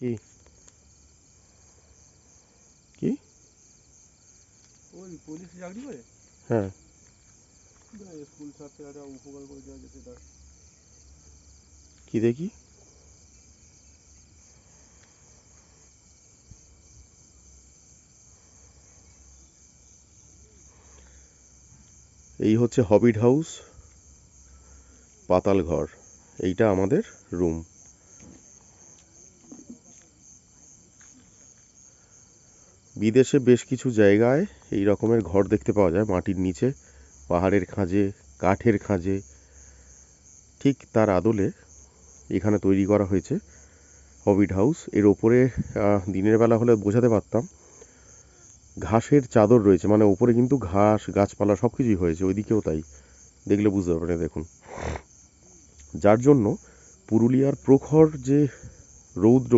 কি কি ওই পুলিশ চাকরি করে হ্যাঁ স্কুল ছাত্রীরা একটা উপকার করে দেওয়া যেতে সেটা কি দেখি এই হচ্ছে হবিট হাউস পাতাল ঘর। এইটা আমাদের রুম। বিদেশে বেশ কিছু জায়গায় এই রকমের ঘর দেখতে পাওয়া যায়, মাটির নিচে, পাহাড়ের খাঁজে, কাঠের খাঁজে। ঠিক তার আদলে এখানে তৈরি করা হয়েছে হবিট হাউস। এর ওপরে দিনের বেলা হলে বোঝাতে পারতাম, ঘাসের চাদর রয়েছে, মানে ওপরে কিন্তু ঘাস গাছপালা সব কিছুই হয়েছে, ওইদিকেও তাই, দেখলে বুঝতে পারবেন। দেখুন, যার জন্য পুরুলিয়ার প্রখর যে রৌদ্র